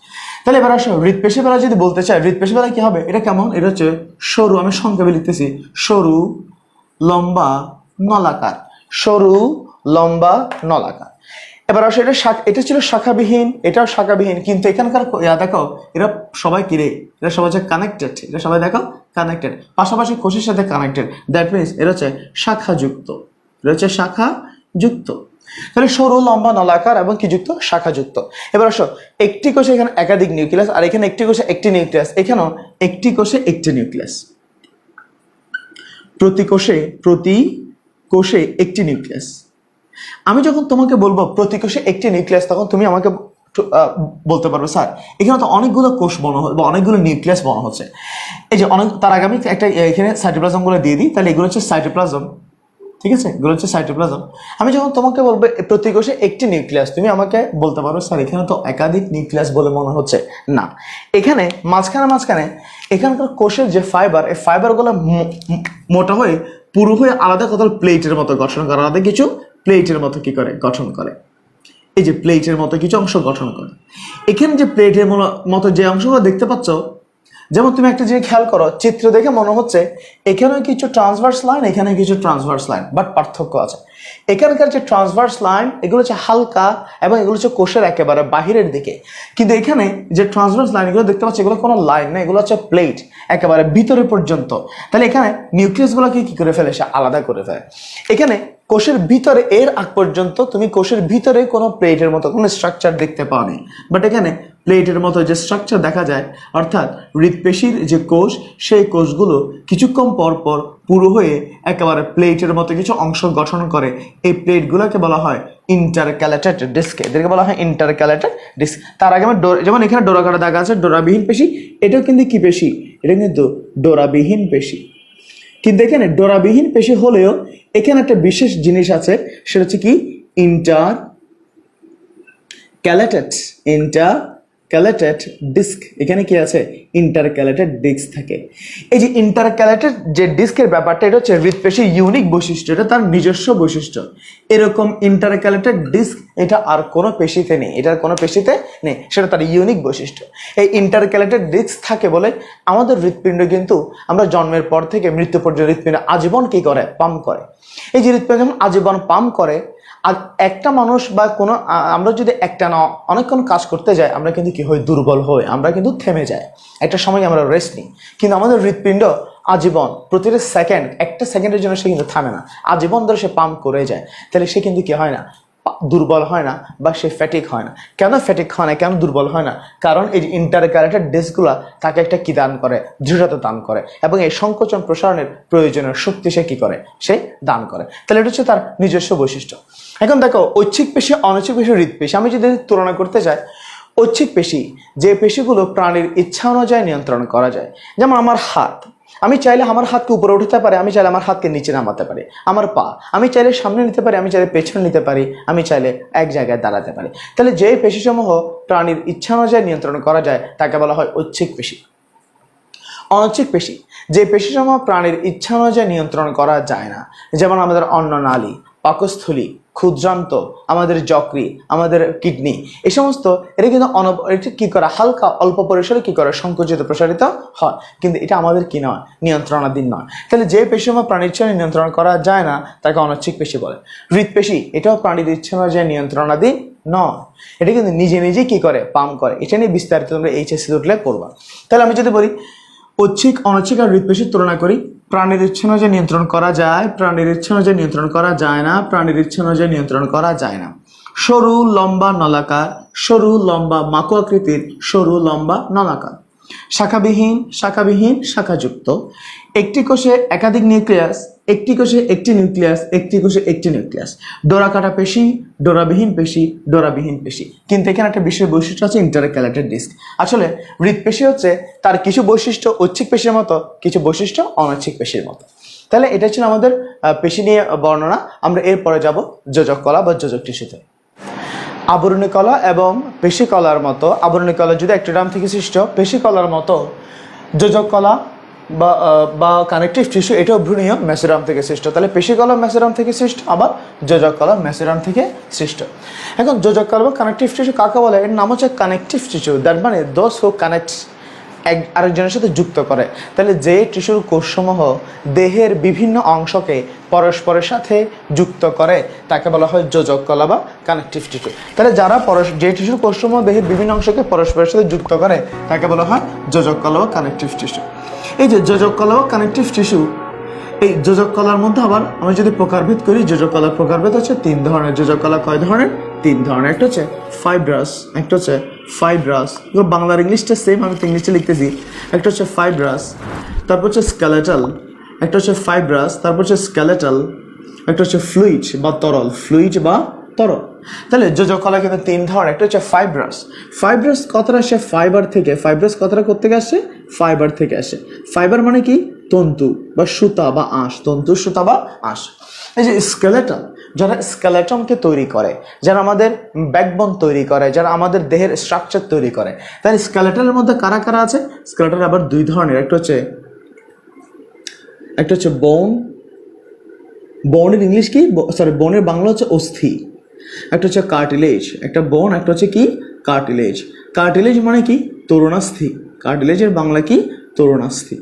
তাহলে এবার আসো হৃৎপেশি বেলা যদি বলতে চাই, হৃৎপেশি বেলা কি হবে? এটা কেমন? এটা হচ্ছে সরু, আমি সংক্ষেপে লিখতেছি সরু লম্বা নলাকার, সরু লম্বা নলাকার। এবার আসো এটা ছিল শাখাবিহীন, এটাও শাখাবিহীন, কিন্তু এখানকার দেখো এরা সবাই কি রে, এরা সবাই হচ্ছে কানেক্টেড, এরা সবাই দেখো কানেক্টেড, পাশাপাশি কোষের সাথে কানেক্টেড। দ্যাট মিনস এরা হচ্ছে শাখাযুক্ত, এরা হচ্ছে শাখাযুক্ত। তাহলে সরু লম্বা নলাকার এবং কি যুক্ত? শাখাযুক্ত। এবার আসো একটি কোষে এখানে একাধিক নিউক্লিয়াস, আর এখানে একটি কোষে একটি নিউক্লিয়াস, এখানেও একটি কোষে একটি নিউক্লিয়াস, প্রতি কোষে একটি নিউক্লিয়াস। আমি যখন তোমাকে বলবো প্রতি কোষে একটি নিউক্লিয়াস, তখন তুমি আমাকে বলতে পারবে স্যার এখানে তো অনেকগুলো কোষ বর্ণ বা অনেকগুলো নিউক্লিয়াস বর্ণ হচ্ছে। এই যে অনেক, তার আগে আমি একটা এখানে সাইটোপ্লাজমগুলো দিয়ে দিই। তাহলে এগুলো হচ্ছে সাইটোপ্লাজম, ঠিক আছে, এগুলো হচ্ছে সাইটোপ্লাজম। আমি যখন তোমাকে বলবো প্রতি কোষে একটি নিউক্লিয়াস, তুমি আমাকে বলতে পারো স্যার এখানে তো একাধিক নিউক্লিয়াস বলে মনে হচ্ছে। না, এখানে মাঝখানে এখানকার কোষের যে ফাইবার, এই ফাইবারগুলো মোটা হয়ে পুরো হয়ে আলাদা কোথাও প্লেটের মতো গঠন করে, আলাদা কিছু প্লেটের মতো কি করে গঠন করে, এই যে প্লেটের মতো কিছু অংশ গঠন করে। এখানে যে প্লেটের মতো যে অংশগুলো দেখতে পাচ্ছ, যেমন তুমি একটা জিনিস খেয়াল করো, চিত্র দেখে মনে হচ্ছে এখানেও কিছু ট্রান্সভার্স লাইন, এখানে কিছু ট্রান্সভার্স লাইন, বাট পার্থক্য আছে। এখানকার যে ট্রান্সভার্স লাইন এগুলো হচ্ছে হালকা এবং এগুলো হচ্ছে কোষের একেবারে বাহিরের দিকে, কিন্তু এখানে যে ট্রান্সভার্স লাইন এগুলো দেখতে পাচ্ছি এগুলো কোনো লাইন না, এগুলো হচ্ছে প্লেট একেবারে ভিতরে পর্যন্ত। তাহলে এখানে নিউক্লিয়াসগুলোকে কি করে ফেলে? সে আলাদা করে ফেলে। এখানে কোষের ভিতরে এর আগ পর্যন্ত তুমি কোষের ভিতরে কোনো প্লেটের মতো কোনো স্ট্রাকচার দেখতে পাওনি, বাট এখানে প্লেটের মতো যে স্ট্রাকচার দেখা যায়, অর্থাৎ হৃৎপেশির যে কোষ, সেই কোষগুলো কিছুক্ষণ পর পর পুরো হয়ে একেবারে প্লেটের মতো কিছু অংশ গঠন করে। এই প্লেটগুলোকে বলা হয় ইন্টারক্যালেটেড ডিস্ক, এদেরকে বলা হয় ইন্টারক্যালেটেড ডিস্ক। তার আগে যেমন এখানে ডোরাকাটা দাগ আছে, ডোরাবিহীন পেশি, এটাও কিন্তু কি পেশি? এটা কিন্তু ডোরাবিহীন পেশি। কিন্তু এখানে ডোরাবিহীন পেশি হলেও এখানে একটা বিশেষ জিনিস আছে, সেটা হচ্ছে কি ইন্টারক্যালেটেড ডিস্ক। এখানে কি আছে? ইন্টারক্যালেটেড ডিস্ক থাকে। এই যে ইন্টারক্যালেটেড যে ডিস্কের ব্যাপারটা, এটা হচ্ছে হৃৎপেশির ইউনিক বৈশিষ্ট্য, এটা তার নিজস্ব বৈশিষ্ট্য। এরকম ইন্টারক্যালেটেড ডিস্ক এটা আর কোনো পেশিতে নেই, এটার কোনো পেশিতে নেই, সেটা তার ইউনিক বৈশিষ্ট্য। এই ইন্টারক্যালেটেড ডিস্ক থাকে বলে আমাদের হৃৎপিণ্ড কিন্তু আমরা জন্মের পর থেকে মৃত্যু পর্যন্ত হৃৎপিণ্ড আজীবন কি করে? পাম্প করে। এই যে হৃৎপিণ্ড যখন আজীবন পাম্প করে, আর একটা মানুষ বা কোনো আমরা যদি একটা না অনেকক্ষণ কাজ করতে যাই, আমরা কিন্তু কি হই? দুর্বল হই, আমরা কিন্তু থেমে যাই, একটা সময় আমরা রেস্ট নিই। কিন্তু আমাদের হৃৎপিণ্ড আজীবন প্রতিটা সেকেন্ড, একটা সেকেন্ডের জন্য সে কিন্তু থামে না, আজীবন ধরে সে পাম্প করে যায়। তাহলে সে কিন্তু কি হয় না? দুর্বল হয় না বা সে ফ্যাটিক হয় না। কেন ফ্যাটিক হয় না, কেন দুর্বল হয় না? কারণ এই ইন্টারক্যালেটেড ডিস্কগুলো তাকে একটা কি দান করে? দৃঢ়তা দান করে, এবং এই সংকোচন প্রসারণের প্রয়োজনীয় শক্তি সে কি করে? সে দান করে। তাহলে এটা হচ্ছে তার নিজস্ব বৈশিষ্ট্য। এখন দেখো ঐচ্ছিক পেশি, অনৈচ্ছিক পেশি, হৃৎপেশি, আমি যদি তুলনা করতে চাই, ঐচ্ছিক পেশি যে পেশিগুলো প্রাণীর ইচ্ছা অনুযায়ী নিয়ন্ত্রণ করা যায়, যেমন আমার হাত, আমি চাইলে আমার হাতকে উপরে উঠাতে পারি, আমি চাইলে আমার হাতকে নিচে নামাতে পারি। আমার পা, আমি চাইলে সামনে নিতে পারি, আমি চাইলে পেছনে নিতে পারি, আমি চাইলে এক জায়গায় দাঁড়াতে পারি। তাহলে যে পেশিসমূহ প্রাণীর ইচ্ছা অনুযায়ী নিয়ন্ত্রণ করা যায় তাকে বলা হয় ঐচ্ছিক পেশি। অনৈচ্ছিক পেশি যে পেশিসমূহ প্রাণীর ইচ্ছা অনুযায়ী নিয়ন্ত্রণ করা যায় না, যেমন আমাদের অন্ননালী, পাকস্থলী, ক্ষুদ্রান্ত, আমাদের যকৃৎ, আমাদের কিডনি, এই সমস্ত এটা কিন্তু এটা কি করে? হালকা অল্প পরিসরে কি করে? সংকুচিত প্রসারিত হয়, কিন্তু এটা আমাদের কি নয়? নিয়ন্ত্রণাধীন নয়। তাহলে যে পেশিসমূহ প্রাণীর ইচ্ছা নিয়ন্ত্রণ করা যায় না তাকে অনৈচ্ছিক পেশি বলে। হৃৎপেশি এটাও প্রাণীর ইচ্ছা অনুযায়ী নিয়ন্ত্রণাধীন নয়, এটা কিন্তু নিজে নিজেই কি করে? পাম্প করে। এটা নিয়ে বিস্তারিত তোমরা এইচএসসি উঠলে পড়বা। তাহলে আমি যদি বলি ঐচ্ছিক, অনৈচ্ছিক আর হৃৎপেশির তুলনা করি, প্রাণীর ইচ্ছা অনুযায়ী নিয়ন্ত্রণ করা যায়, প্রাণীর ইচ্ছা অনুযায়ী নিয়ন্ত্রণ করা যায় না, প্রাণীর ইচ্ছা অনুযায়ী নিয়ন্ত্রণ করা যায় না। সরু লম্বা নলাকার, সরু লম্বা মাকু আকৃতির, সরু লম্বা নলাকার। শাখাবিহীন, শাখাবিহীন, শাখাযুক্ত। একটি কোষে একাধিক নিউক্লিয়াস, একটি কোষে একটি নিউক্লিয়াস, একটি কোষে একটি নিউক্লিয়াস। ডোরা কাটা পেশি, ডোরাবিহীন পেশি, ডোরাবিহীন পেশি। কিন্তু এখানে একটা বিশেষ বৈশিষ্ট্য আছে, ইন্টারক্যালেটেড ডিস্ক। আসলে হৃৎপেশি হচ্ছে তার কিছু বৈশিষ্ট্য ঐচ্ছিক পেশির মতো, কিছু বৈশিষ্ট্য অনৈচ্ছিক পেশির মতো। তাহলে এটা ছিল আমাদের পেশি নিয়ে বর্ণনা। আমরা এরপরে যাব যোজক কলা বা যোজক টিস্যুতে। আবরণী কলা এবং পেশি কলার মতো, আবরণী কলা যদি অ্যাক্টোডার্ম থেকে সৃষ্ট, পেশি কলার মতো যোজক কলা বা কানেকটিভ টিস্যু এটাও ভ্রূণীয় মেসোরাম থেকে সৃষ্ট। তাহলে পেশি কলা মেসোরাম থেকে সৃষ্ট, আবার যোজক কলা মেসোরাম থেকে সৃষ্ট। এখন যোজক কলা বা কানেকটিভ টিস্যু কাকে বলে? এর নাম হচ্ছে কানেকটিভ টিস্যু। দ্যাট মানে দোজ হু কানেক্টস, আরেকজনের সাথে যুক্ত করে। তাহলে যে টিস্যুর কোষসমূহ দেহের বিভিন্ন অংশকে পরস্পরের সাথে যুক্ত করে তাকে বলা হয় যোজক কলা বা কানেকটিভ টিস্যু। তাহলে যারা যে টিস্যুর কোষসমূহ দেহের বিভিন্ন অংশকে পরস্পরের সাথে যুক্ত করে তাকে বলা হয় যোজক কলা বা কানেকটিভ টিস্যু। এই যে যোজক কলা বা কানেকটিভ টিস্যু, এই যোজক কলার মধ্যে আবার আমরা যদি প্রকারভেদ করি, যোজক কলার প্রকারভেদ হচ্ছে 3 ধরনের। যোজক কলা কয় ধরনের? 3 ধরনের। একটা হচ্ছে ফাইব্রাস, একটা হচ্ছে ফাইব্রাস, বাংলার ইংলিশটা সেম, আমি তো ইংলিশে লিখতেছি। একটা হচ্ছে ফাইব্রাস, তারপর হচ্ছে স্কেলেটাল, একটা হচ্ছে ফাইব্রাস, তারপর হচ্ছে স্কেলেটাল, একটা হচ্ছে ফ্লুইড বা তরল, ফ্লুইড বা তরল। তাহলে যোজক কলা কিন্তু 3 ধরনের। একটা হচ্ছে ফাইব্রাস। ফাইব্রাস কথাটা আসে ফাইবার থেকে। ফাইব্রাস কথাটা কোত্থেকে আসে? ফাইবার থেকে আসে। ফাইবার মানে কি? তন্তু বা সুতা বা আঁশ, তন্তু, সুতা বা আঁশ। এই যে স্কেলেটন, যারা স্কেলেটনকে তৈরি করে, যারা আমাদের ব্যাকবোন তৈরি করে, যারা আমাদের দেহের স্ট্রাকচার তৈরি করে, তাই স্কেলেটনের মধ্যে কারা কারা আছে? স্কেলেটন আবার 2 ধরনের। একটা হচ্ছে বোন, বোনের ইংলিশ কি, সরি বোনের বাংলা হচ্ছে অস্থি। একটা হচ্ছে কার্টিলেজ, একটা বোন, একটা হচ্ছে কি কার্টিলেজ। কার্টিলেজ মানে কি? তরুণাস্থি। কার্টিলেজের বাংলা কি? তরুণাস্থি।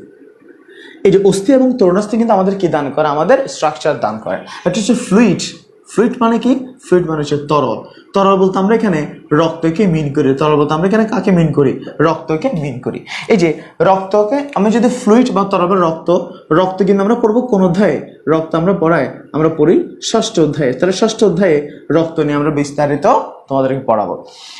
এই যে অস্থি এবং তরুণাস্থি কিন্তু আমাদের কি দান করে? আমাদের স্ট্রাকচার দান করে। একটা হচ্ছে ফ্লুইড। ফ্লুইড মানে কি? ফ্লুইড মানে হচ্ছে তরল। তরল বলতে আমরা এখানে রক্তকে মিন করি। তরল বলতে আমরা এখানে কাকে মিন করি? রক্তকে মিন করি। এই যে রক্তকে আমি যদি ফ্লুইড বা তরল, রক্ত কিন্তু আমরা পড়বো কোন অধ্যায়ে? রক্ত আমরা পড়ি 6ষ্ঠ অধ্যায়ে। তাহলে 6ষ্ঠ অধ্যায়ে রক্ত নিয়ে আমরা বিস্তারিত তোমাদেরকে পড়াবো।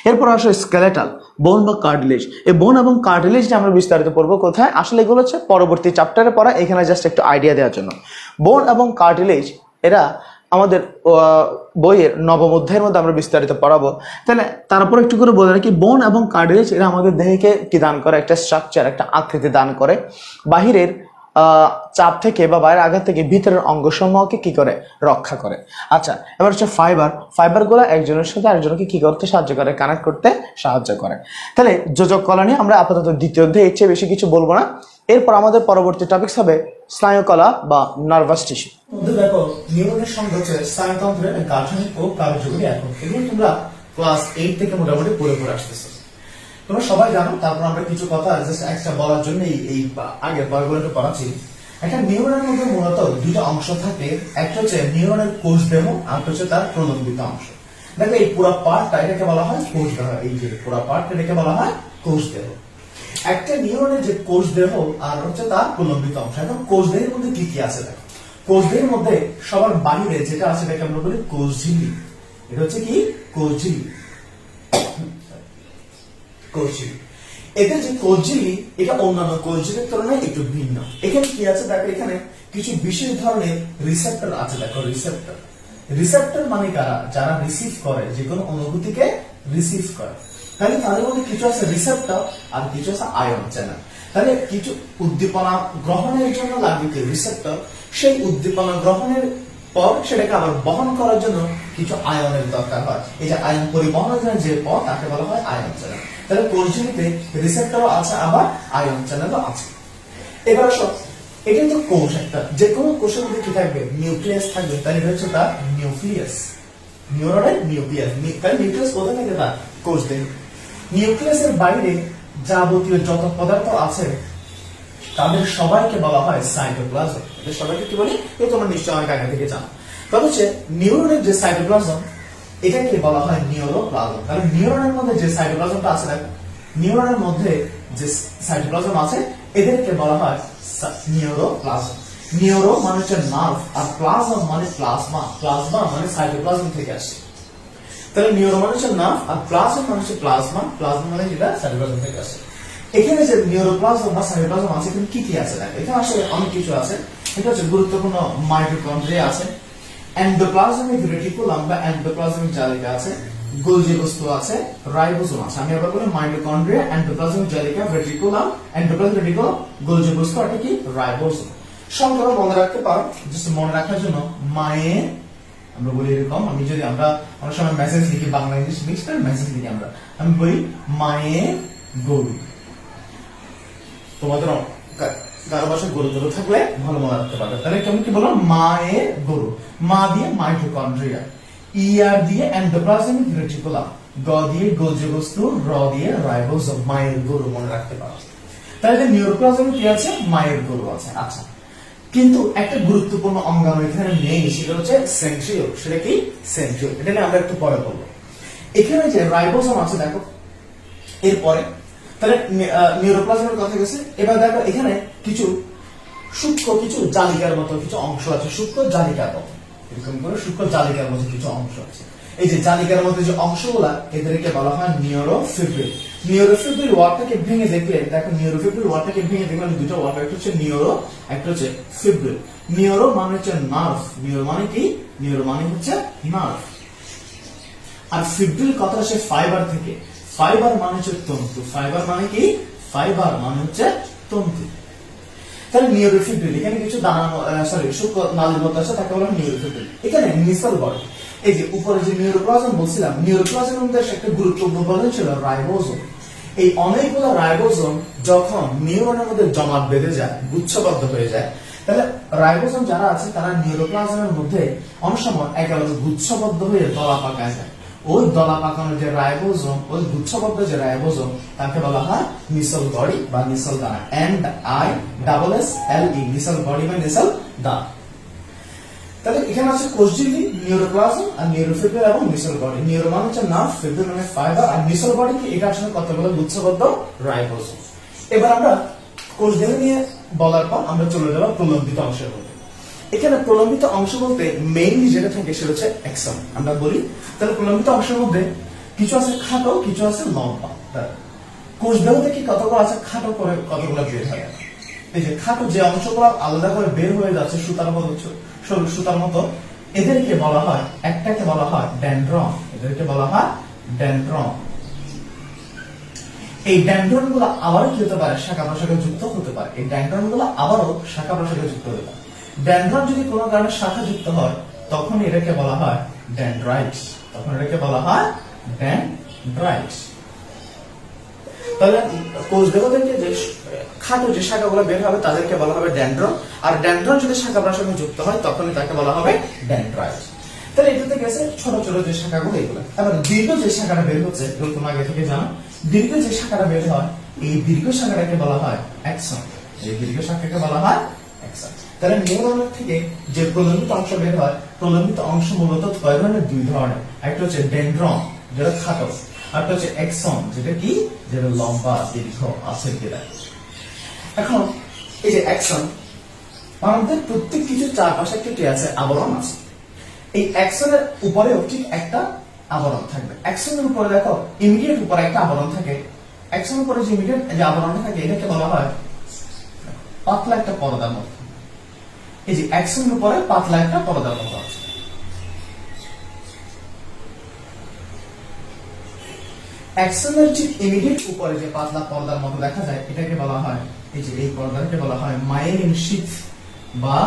এরপর আসলে স্কেলেটাল, বোন বা কার্টিলেজ। এই বোন এবং কার্টিলেজ নিয়ে আমরা বিস্তারিত পড়বো কোথায়? আসলে এগুলো হচ্ছে পরবর্তী চ্যাপ্টারে পড়া, এখানে জাস্ট একটু আইডিয়া দেওয়ার জন্য। বোন এবং কার্টিলেজ এরা আমাদের বইয়ের 9ম অধ্যায়ের মধ্যে আমরা বিস্তারিত পড়াবো। তাহলে তারপর একটু করে বলে রাখি, বোন এবং কার্টিলেজ এরা আমাদের দেহকে কি দান করে? একটা স্ট্রাকচার, একটা আকৃতি দান করে। বাহিরের চাপ থেকে বা বাইরের আঘাত থেকে ভিতরের অঙ্গসমূহকে কি করে? রক্ষা করে। আচ্ছা, এবার হচ্ছে ফাইবার। ফাইবারগুলো একজনের সাথে আরেকজনকে কি করতে সাহায্য করে? কানেক্ট করতে সাহায্য করে। তাহলে যোজক কলা নিয়ে আমরা আপাতত 2য় অধ্যায়ে এর চেয়ে বেশি কিছু বলবো না। এরপর আমাদের পরবর্তী টপিকস হবে স্নায়ুকলা বা নার্ভাস টিস্যু। দেখো, নিউরনের সঙ্গে হচ্ছে স্নায়ুতন্ত্রের গাঠনিক ও কার্যকরী একক। এগুলো তোমরা ক্লাস 8 থেকে মোটামুটি পড়ে আসতেছো, তোমরা সবাই জানো। তারপর আমরা কিছু কথা জাস্ট একটা বলার জন্য এই আগের পর্বগুলো পড়াচ্ছি। একটা নিউরনের মধ্যে মূলত 2টা অংশ থাকে। একটা হচ্ছে নিউরনের কোষ দেহ, আর হচ্ছে তার প্রলম্বিত অংশ। দেখো এই পুরো পার্টটা এটাকে বলা হয় কোষ দেহ। এই যে পুরো পার্টটা এটাকে বলা হয় কোষ দেহ। একটা নিউরনের যে কোষ দেহ আর হচ্ছে তার প্রলম্বিত অংশ। এখন কোষ দেহের মধ্যে কি কি আছে দেখো। কোষ দেহের মধ্যে সবার বাহিরে যেটা আছে এটাকে আমরা বলি কোষঝিল্লি। এটা হচ্ছে কি? কোষঝিল্লি। কোষঝিল্লি, এদের যে কোষঝিল্লি, এটা অন্যান্য কোষঝিল্লির তুলনায় একটু ভিন্ন। এখানে কি আছে দেখো, এখানে কিছু বিশেষ ধরনের রিসেপ্টর আছে। দেখো রিসেপ্টর, রিসেপ্টর মানে কারা? যারা রিসিভ করে, যে কোনো অনুভূতিকে রিসিভ করে। তাহলে তাদের মধ্যে কিছু আছে রিসেপ্টর আর কিছু আছে আয়ন চ্যানেল। তাহলে কিছু উদ্দীপনা গ্রহণের জন্য লাগবে কি? রিসেপ্টর। সেই উদ্দীপনা গ্রহণের পর সেটাকে আবার বহন করার জন্য কিছু আয়নের দরকার হয়। এই যে আয়ন পরিবহনের জন্য যে পথ, তাকে বলা হয় আয়ন চ্যানেল। তাহলে কোষঝিল্লিতে রিসেপ্টরও আছে, আবার আয়ন চ্যানেলও আছে। এবার আসো, এটা তো কোষ একটা, যে কোনো কোষের মধ্যে কি থাকবে? নিউক্লিয়াস থাকবে। তাহলে এটা হচ্ছে তার নিউক্লিয়াস, নিউরনের নিউক্লিয়াস। তাহলে নিউক্লিয়াস কোথায় থাকে? তার কোষ দেহে। নিউক্লিয়াসের বাইরে যাবতীয় যত পদার্থ আছে তাদের সবাইকে বলা হয় সাইটোপ্লাজম। এদের সবাইকে কি বলি? এটা তোমরা নিশ্চয়ই অনেক আগে থেকে জানো। তবে হচ্ছে নিউরনের যে সাইটোপ্লাজম, এটাকে বলা হয় নিউরোপ্লাজম। কারণ নিউরনের মধ্যে যে সাইটোপ্লাজমটা আছে, দেখো নিউরনের মধ্যে যে সাইটোপ্লাজম আছে এদেরকে বলা হয় নিউরোপ্লাজম। নিউরো মানে হচ্ছে নার্ভ, আর প্লাজম মানে প্লাজমা। প্লাজমা মানে সাইটোপ্লাজম থেকে আসে। তাহলে নিউরো মানে হচ্ছে নার্ভ, আর প্লাজম মানে হচ্ছে প্লাজমা। প্লাজমা মানে যেটা সাইটোপ্লাজম থেকে আসে। এখানে যে নিউরোপ্লাজম বা সাইটোপ্লাজম আছে এখানে কি কি আছে দেখো, এখানে আসলে অনেক কিছু আছে। এটা হচ্ছে গুরুত্বপূর্ণ মাইটোকন্ড্রিয়া আছে, এন্ডোপ্লাজমিক রেটিকুলাম বা এন্ডোপ্লাজমিক জালিকা আছে, গোলজি বস্তু আছে, রাইবোসোম আছে। আমি আবার বলি মাইটোকন্ড্রিয়া, এন্ডোপ্লাজমিক জালিকা, রেটিকুলাম, এন্ডোপ্লাজমিক রেটিকুলাম, গোলজি বস্তু আর কি রাইবোসোম। সংক্ষেপে মনে রাখতে পারো, জাস্ট মনে রাখার জন্য মায়ের, আমরা বলি এরকম, আমি যদি আমরা অনেক সময় মেসেজ লিখি, বাংলা ইংলিশ মিক্স করে মেসেজ লিখি আমরা, আমি বলি মায়ের গরু। তোমাদের কারো ভাষায় গরু গরু থাকলে ভালো মনে রাখতে পারবে। তাহলে কেমন কি বললাম, মায়ের গরু, মা দিয়ে মাইটোকন্ড্রিয়া, ইয়ার দিয়ে এন্ডোপ্লাজমিক রেটিকুলাম, গ দিয়ে গোলজি বস্তু, র দিয়ে রাইবোসোম, মায়ের গরু মনে রাখতে পারো। তাহলে নিউরোপ্লাজমে কি আছে, মায়ের গরু আছে। আচ্ছা, কিন্তু একটা গুরুত্বপূর্ণ অঙ্গাণু এখানে নেই, সেটা হচ্ছে সেন্ট্রিওল। সেটা কি, সেন্ট্রিওল, এটা নিয়ে আমরা একটু পরে বলবো। এখানে যে রাইবোসোম আছে দেখো এরপরে, তাহলে নিউরোপ্লাজমের কথা গেছে। এবার দেখো এখানে কিছু সূক্ষ্ম কিছু জালিকার মতো কিছু অংশ আছে, সূক্ষ্ম জালিকার মতো, এরকম করে সূক্ষ্ম জালিকার মতো কিছু অংশ আছে। এই যে জালিকার মতো যে অংশগুলা, এদেরকে বলা হয় নিউরোফিব্রিল। নিউরোফিব্রিল ওয়ার্ডটাকে ভেঙে দেখলে দেখো, নিউরোফিব্রিল ওয়ার্ডটাকে ভেঙে দেখলে দুটো ওয়ার্ড, একটা হচ্ছে নিউরো, একটা হচ্ছে ফিব্রিল। নিউরো মানে হচ্ছে নার্ভ, নিউরো মানে কি, নিউরো মানে হচ্ছে নার্ভ। আর ফিব্রিল কথা সে ফাইবার থেকে, ফাইবার মানে হচ্ছে তন্তু, ফাইবার মানে কি, ফাইবার মানে হচ্ছে তন্তু। তাহলে নিউরোফিব্রিল, এখানে কিছু দানা সূক্ষ্ম নালীর মতো আছে, তাকে বলা হয় নিউরোফিব্রিল। এখানে মিসল বডি, এই যে উপরে যে নিউরোপ্লাজম বলছিলাম, নিউরোপ্লাজমের মধ্যে একটা গুরুত্বপূর্ণ উপাদান ছিল রাইবোসোম। এই অনেকগুলো রাইবোসোম যখন নিউরনের মধ্যে জমাট বেঁধে যায়, গুচ্ছবদ্ধ হয়ে যায়, তাহলে রাইবোসোম যারা আছে তারা নিউরোপ্লাজমের মধ্যে অনেক সময় একেবারে গুচ্ছবদ্ধ হয়ে দলা পাকায় যায়। ওই দলা পাকানো যে রাইবোসোম, ওই গুচ্ছবদ্ধ যে রাইবোসোম, তাকে বলা হয় মিসল বডি বা মিসল দানা, MISSLE, মিসল বডি বা মিসল দানা। তাহলে এখানে আছে কোষঝিল্লি, নিউরোপ্লাজম আর নিউরোফিব্রিল এবং মিসল বডি। নিউরো মানে হচ্ছে নার্ভ, ফিব্রিল মানে ফাইবার, আর মিসল বডি কি, এটা আসলে কতগুলো গুচ্ছবদ্ধ রাইবোসোম। এবার আমরা কোষঝিল্লি নিয়ে বলার পর আমরা চলে যাব প্রলম্বিত অংশের মধ্যে। এখানে প্রলম্বিত অংশ বলতে মেইনলি যেটা থাকে সেটা হচ্ছে এক্সন, আমরা বলি। তাহলে প্রলম্বিত অংশের মধ্যে কিছু আছে খাটো, কিছু আছে লম্বা। কোষদেহ থেকে কতগুলো আছে খাটো করে, কতগুলো বের হয়। এই যে খাটো যে অংশগুলো আলাদা করে বের হয়ে যাচ্ছে সুতার মতো, সুতার মতো, এদেরকে বলা হয়, একটাকে বলা হয় ডেনড্রন, এদেরকে বলা হয় ডেনড্রন। এই ডেনড্রন গুলো আবারও কি হতে পারে, শাখা প্রশাখা যুক্ত হতে পারে। এই ডেনড্রন গুলো আবারও শাখা প্রশাখা যুক্ত হতে পারে। ডেনড্রন যদি কোনো কারণে শাখা যুক্ত হয়, তখন এটাকে বলা হয় ডেনড্রাইটস, তখন এটাকে বলা হয় ডেনড্রাইটস। তাহলে কোষদেহ থেকে যে খাটো যে শাখাগুলো বের হবে তাদেরকে বলা হবে ডেনড্রন, আর ডেনড্রন যদি শাখা প্রশাখা যুক্ত হয় তখনই তাকে বলা হবে ডেনড্রাইটস। তাহলে এটাতে গেছে ছোট ছোট যে শাখাগুলো এগুলো। এবার দীর্ঘ যে শাখাটা বের হচ্ছে, এরকম আগে থেকে জানো, দীর্ঘ যে শাখাটা বের হয়, এই দীর্ঘ শাখাটাকে বলা হয় অ্যাক্সন, এই দীর্ঘ শাখাকে বলা হয় অ্যাক্সন। তাহলে নিউরনের থেকে যে প্রলম্বিত অংশ বের হয়, প্রলম্বিত অংশ মূলত কয় ধরনের, দুই ধরনের। একটা হচ্ছে ডেনড্রন, যেটা খাটো, আর একটা হচ্ছে এক্সন, যেটা কি, যেটা লম্বা দীর্ঘ আছে যেটা। এখন এই যে অ্যাকশন, আমাদের প্রত্যেক কিছু চারপাশে একটি আছে, আবরণ আছে। এই অ্যাকশনের উপরেও ঠিক একটা আবরণ থাকবে। অ্যাকশনের উপরে দেখো ইমিডিয়েট উপরে একটা আবরণ থাকে, অ্যাকশনের উপরে যে ইমিডিয়েট যে আবরণ থাকে এটাকে বলা হয় পাতলা একটা পর্দার মতো। এই যে অ্যাকশনের উপরে পাতলা একটা পর্দার মতো আছে। অ্যাকশনের ঠিক ইমিডিয়েট উপরে যে পাতলা পর্দার মতো দেখা যায়, এটাকে বলা হয়, এই যে এই পর্দাকে বলা হয় মাইলিন শীথ বা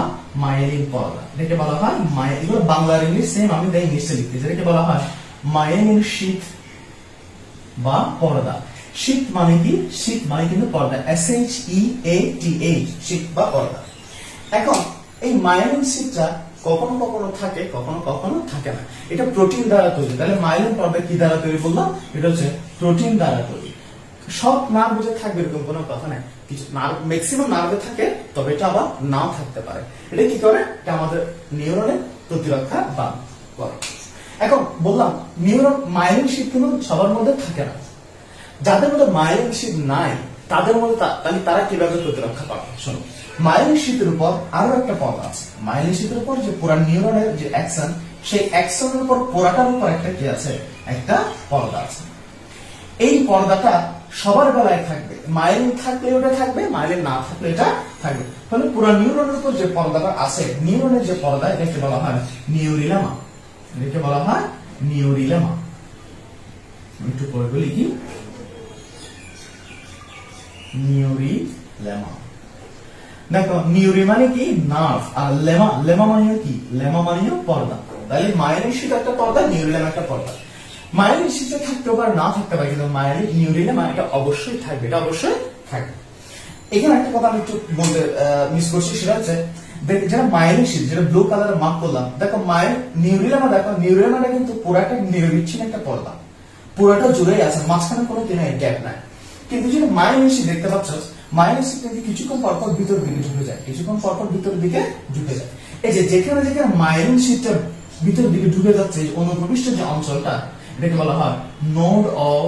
মাইলিন পর্দা। এটাকে বলা হয় এগুলো বাংলার ইংলিশ সেম, আমি তাই ইংলিশে লিখতে, যেটাকে বলা হয় মাইলিন শীথ বা পর্দা। শীত মানে কি, শীত মানে কিন্তু পর্দা, SHEATH, শীত বা পর্দা। এখন এই মাইলিন শীতটা কখনো কখনো থাকে, কখনো কখনো থাকে না। এটা প্রোটিন দ্বারা তৈরি। তাহলে মাইলিন পর্দা কি দ্বারা তৈরি বললাম, এটা হচ্ছে প্রোটিন দ্বারা তৈরি। সব নার্ভ যে থাকবে এরকম কোনো কথা নাই, কিছু নার্ভ, ম্যাক্সিমাম নার্ভে থাকে, তবে এটা আবার নাও থাকতে পারে। এটা কি করে, এটা আমাদের নিউরনের প্রতিরক্ষা দান করে। এখন বললাম নিউরন মাইলিন শীট কিন্তু সবার মধ্যে থাকে না। যাদের মধ্যে মাইলিন শীট নাই তাদের মধ্যে তাহলে তারা কিভাবে প্রতিরক্ষা পাবে, শোনো। মাইলিন শীতের উপর আরো একটা পর্দা আছে। মাইলিন শীতের উপর যে পুরা নিউরনের যে অ্যাকশন, সেই অ্যাকশনের উপর পুরাটার উপর একটা কি আছে, একটা পর্দা আছে। এই পর্দাটা সবার বেলায় থাকবে, মাইলিন থাকলে ওটা থাকবে, মাইলিন না থাকলে এটা থাকবে। তাহলে পুরো নিউরনের উপর যে পর্দাটা আছে, নিউরনের যে পর্দা, এটাকে বলা হয় নিউরিলেমা। এটাকে বলা হয় নিউরিলেমা। একটু পরে বলি কি নিউরিলেমা। দেখো নিউরি মানে কি নার্ভ, আর লেমা, লেমা মানে কি, লেমা মানে পর্দা। তাহলে মাইলিন শীত একটা পর্দা, নিউরিলেমা একটা পর্দা। মাইলিন শীতে থাকতে পারে না থাকতে পারে, কিন্তু মাইলিন নিউরিলেমা এটা অবশ্যই থাকবে, এটা অবশ্যই থাকবে। এখানে একটা কথা আমি একটু বলতে মিস করছি, সেটা হচ্ছে যেটা মাইলিন শীত, যেটা ব্লু কালারের মার্ক করলাম, দেখো নিউরিলেমা, দেখো নিউরিলেমাটা কিন্তু পুরাটা নিরবিচ্ছিন্ন একটা পর্দা, পুরাটা জুড়েই আছে, মাঝখানে কোনো গ্যাপ নাই। কিন্তু যেটা মাইলিন শীত দেখতে পাচ্ছ, মাইলিন শীত কিন্তু কিছুক্ষণ পরপর ভিতরের দিকে ঢুকে যায়, কিছুক্ষণ পরপর ভিতরের দিকে ঢুকে যায়। এই যে যেখানে যেখানে মাইলিন শীতটা ভিতরের দিকে ঢুকে যাচ্ছে, অনুপ্রবিষ্ট যে অঞ্চলটা, এটাকে বলা হয় নোড অফ